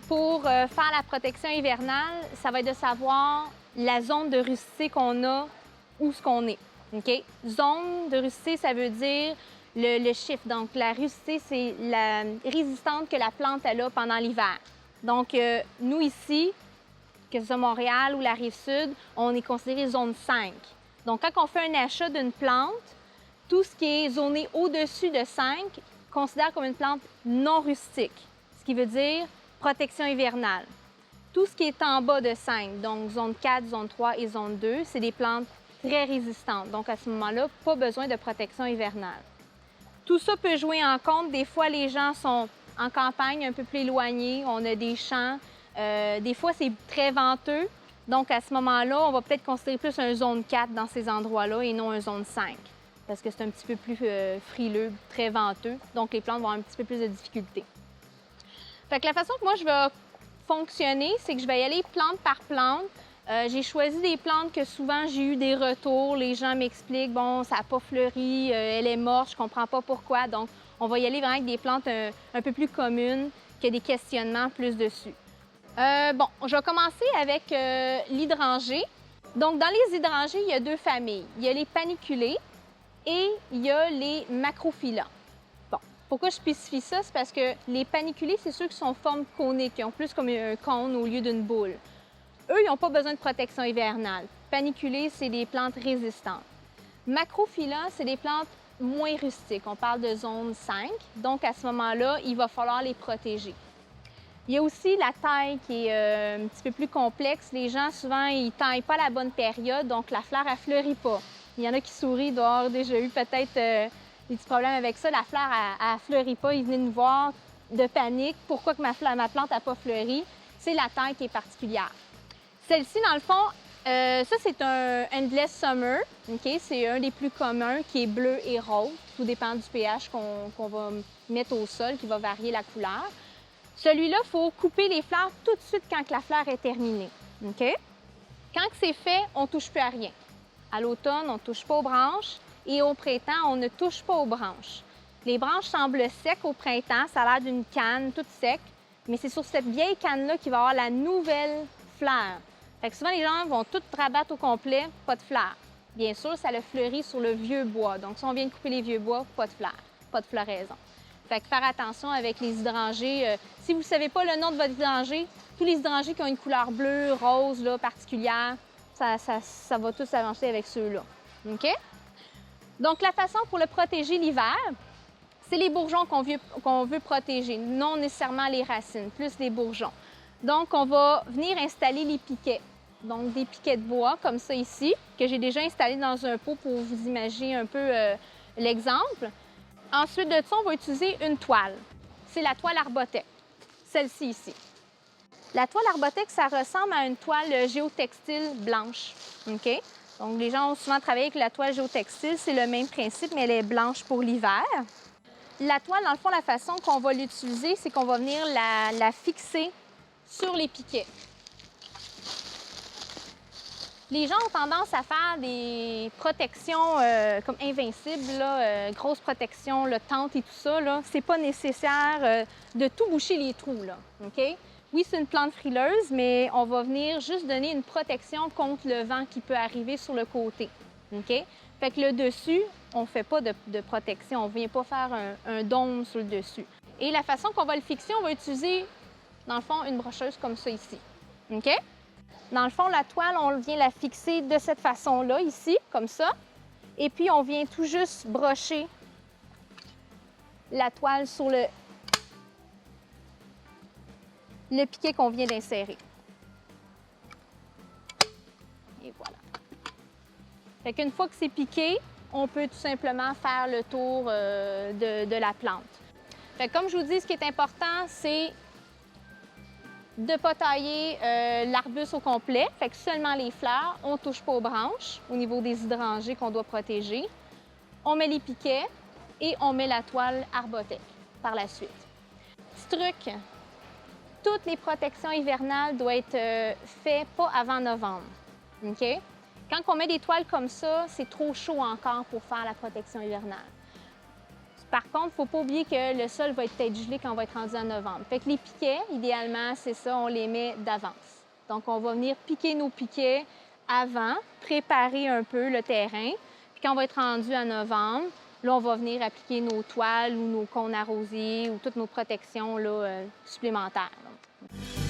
pour faire la protection hivernale, ça va être de savoir la zone de rusticité qu'on a, où ce qu'on est. OK? Zone de rusticité, ça veut dire le chiffre. Donc, la rusticité, c'est la résistante que la plante elle a pendant l'hiver. Donc, nous ici, que ce soit Montréal ou la Rive-Sud, on est considéré zone 5. Donc, quand on fait un achat d'une plante, tout ce qui est zoné au-dessus de 5, considère comme une plante non rustique, ce qui veut dire protection hivernale. Tout ce qui est en bas de 5, donc zone 4, zone 3 et zone 2, c'est des plantes très résistantes. Donc, à ce moment-là, pas besoin de protection hivernale. Tout ça peut jouer en compte. Des fois, les gens sont en campagne un peu plus éloignés, on a des champs. Des fois, c'est très venteux. Donc, à ce moment-là, on va peut-être considérer plus un zone 4 dans ces endroits-là et non un zone 5 parce que c'est un petit peu plus frileux, très venteux. Donc, les plantes vont avoir un petit peu plus de difficultés. Fait que la façon que moi, je vais fonctionner, c'est que je vais y aller plante par plante. J'ai choisi des plantes que souvent, j'ai eu des retours. Les gens m'expliquent, bon, ça n'a pas fleuri, elle est morte, je ne comprends pas pourquoi. Donc, on va y aller vraiment avec des plantes un peu plus communes, qui a des questionnements plus dessus. Bon, je vais commencer avec l'hydrangée. Donc, dans les hydrangées, il y a deux familles. Il y a les paniculées et il y a les macrophylla. Bon, pourquoi je spécifie ça? C'est parce que les paniculées, c'est ceux qui sont en forme conique, qui ont plus comme un cône au lieu d'une boule. Eux, ils n'ont pas besoin de protection hivernale. Paniculées, c'est des plantes résistantes. Macrophylla, c'est des plantes moins rustiques. On parle de zone 5. Donc, à ce moment-là, il va falloir les protéger. Il y a aussi la taille qui est un petit peu plus complexe. Les gens, souvent, ils ne taillent pas à la bonne période, donc la fleur, elle ne fleurit pas. Il y en a qui sourient, il doit avoir déjà eu peut-être des petits problèmes avec ça. La fleur, elle ne fleurit pas. Ils venaient nous voir de panique. Pourquoi que ma plante n'a pas fleuri? C'est la taille qui est particulière. Celle-ci, dans le fond, ça, c'est un Endless Summer. Okay? C'est un des plus communs qui est bleu et rose. Tout dépend du pH qu'on va mettre au sol, qui va varier la couleur. Celui-là, il faut couper les fleurs tout de suite quand la fleur est terminée. Okay? Quand c'est fait, on ne touche plus à rien. À l'automne, on ne touche pas aux branches et au printemps, on ne touche pas aux branches. Les branches semblent secs au printemps, ça a l'air d'une canne toute sec, mais c'est sur cette vieille canne-là qu'il va y avoir la nouvelle fleur. Fait que souvent, les gens vont tout rabattre au complet, pas de fleurs. Bien sûr, ça le fleurit sur le vieux bois. Donc, si on vient de couper les vieux bois, pas de fleurs, pas de floraison. Fait que faire attention avec les hydrangées. Si vous ne savez pas le nom de votre hydrangée, tous les hydrangées qui ont une couleur bleue, rose, là, particulière, ça va tous avancer avec ceux-là. OK? Donc, la façon pour le protéger l'hiver, c'est les bourgeons qu'on veut protéger, non nécessairement les racines, plus les bourgeons. Donc, on va venir installer les piquets. Donc, des piquets de bois, comme ça ici, que j'ai déjà installés dans un pot pour vous imaginer un peu l'exemple. Ensuite de ça, on va utiliser une toile. C'est la toile Arbotech, celle-ci ici. La toile Arbotech, ça ressemble à une toile géotextile blanche. OK? Donc, les gens ont souvent travaillé avec la toile géotextile. C'est le même principe, mais elle est blanche pour l'hiver. La toile, dans le fond, la façon qu'on va l'utiliser, c'est qu'on va venir la fixer sur les piquets. Les gens ont tendance à faire des protections comme invincibles, là, grosse protection, le tente et tout ça. C'est pas nécessaire de tout boucher les trous. Là, OK? Oui, c'est une plante frileuse, mais on va venir juste donner une protection contre le vent qui peut arriver sur le côté. OK? Fait que le dessus, on ne fait pas de protection. On ne vient pas faire un dôme sur le dessus. Et la façon qu'on va le fixer, on va utiliser, dans le fond, une brocheuse comme ça ici. OK? Dans le fond, la toile, on vient la fixer de cette façon-là, ici, comme ça. Et puis, on vient tout juste brocher la toile sur le piquet qu'on vient d'insérer. Et voilà. Fait qu'une fois que c'est piqué, on peut tout simplement faire le tour de la plante. Fait que comme je vous dis, ce qui est important, c'est de ne pas tailler l'arbuste au complet, fait que seulement les fleurs, on ne touche pas aux branches au niveau des hydrangées qu'on doit protéger. On met les piquets et on met la toile Arbotech par la suite. Petit truc, toutes les protections hivernales doivent être faites pas avant novembre. OK? Quand on met des toiles comme ça, c'est trop chaud encore pour faire la protection hivernale. Par contre, il ne faut pas oublier que le sol va être peut-être gelé quand on va être rendu en novembre. Fait que les piquets, idéalement, c'est ça, on les met d'avance. Donc, on va venir piquer nos piquets avant, préparer un peu le terrain. Puis quand on va être rendu en novembre, là, on va venir appliquer nos toiles ou nos cônes arrosés ou toutes nos protections là, supplémentaires. Là.